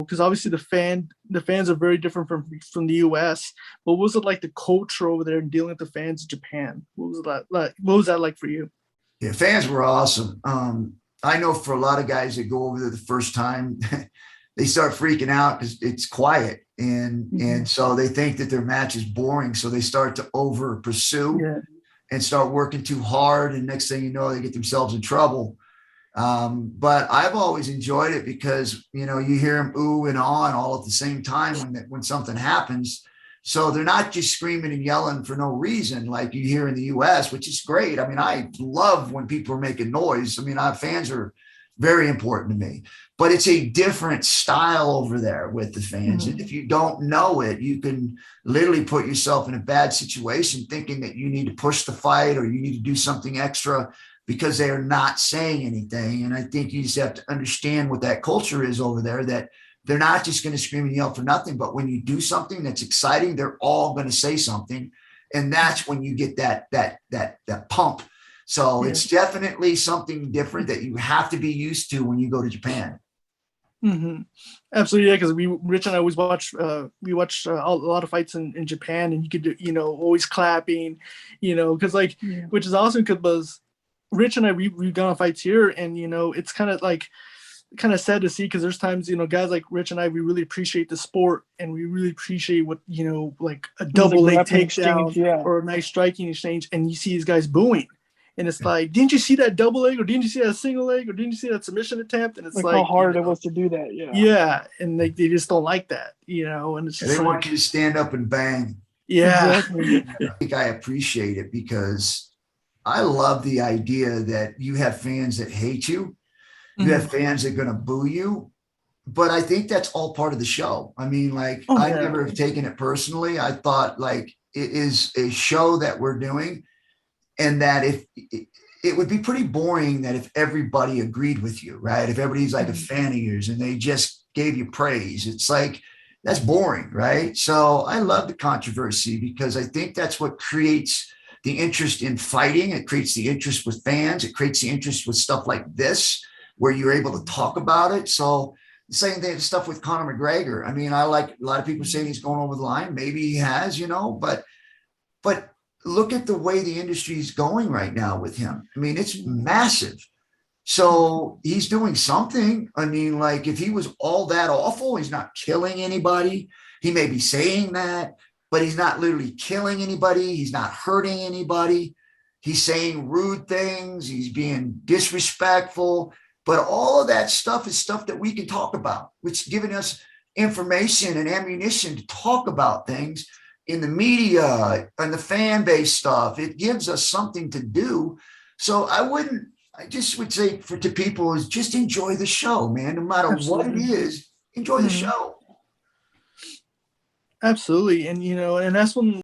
because obviously the fans are very different from the U.S. What was it like the culture over there and dealing with the fans in Japan? What was that like? What was that like for you? Yeah, fans were awesome. I know for a lot of guys that go over there the first time, they start freaking out because it's quiet, and Mm-hmm. so they think that their match is boring, so they start to over pursue Yeah. and start working too hard, and next thing you know, they get themselves in trouble. But I've always enjoyed it because you hear them ooh and on all at the same time when something happens. So they're not just screaming and yelling for no reason like you hear in the U.S., which is great. I mean, I love when people are making noise. I mean, our fans are very important to me, but it's a different style over there with the fans. And Mm-hmm. if you don't know it, you can literally put yourself in a bad situation thinking that you need to push the fight or you need to do something extra because they are not saying anything. And I think you just have to understand what that culture is over there, that they're not just going to scream and yell for nothing, but when you do something that's exciting, they're all going to say something. And that's when you get that pump. So Yeah. it's definitely something different that you have to be used to when you go to Japan. Mm-hmm. Absolutely, yeah. Because Rich and I always watch, we watch a lot of fights in Japan, and you could, always clapping, because like, Yeah. which is awesome because Rich and I we've gone on fights here, and it's kind of sad to see because there's times guys like Rich and I we really appreciate the sport and we really appreciate what like a There's a double leg grappling exchange, takedown yeah. or a nice striking exchange, and you see these guys booing. And it's like, didn't you see that double leg, or didn't you see that single leg, or didn't you see that submission attempt? And it's Like how like, hard it was to do that, yeah. yeah, and they just don't like that, and it's They just want like, you to stand up and bang. yeah, Exactly. I think I appreciate it because I love the idea that you have fans that hate you. You have Mhm. fans that are going to boo you. But I think that's all part of the show. I mean, like, Oh I yeah, never have taken it personally. I thought, like, it is a show that we're doing, and that if it would be pretty boring that if everybody agreed with you, right? If everybody's like a Mhm. fan of yours and they just gave you praise, it's like, that's boring, right? So I love the controversy because I think that's what creates the interest in fighting. It creates the interest with fans. It creates the interest with stuff like this, where you're able to talk about it. So the same thing, stuff with Conor McGregor. I mean, I like a lot of people saying he's going over the line. Maybe he has, but look at the way the industry is going right now with him. I mean, it's massive. So he's doing something. I mean, like if he was all that awful, he's not killing anybody. He may be saying that, but he's not literally killing anybody. He's not hurting anybody. He's saying rude things. He's being disrespectful. But all of that stuff is stuff that we can talk about, which is giving us information and ammunition to talk about things in the media and the fan base stuff. It gives us something to do. So I just would say to people is just enjoy the show, man. No matter what it absolutely. is, enjoy the Mhm. show. Absolutely, and and that's when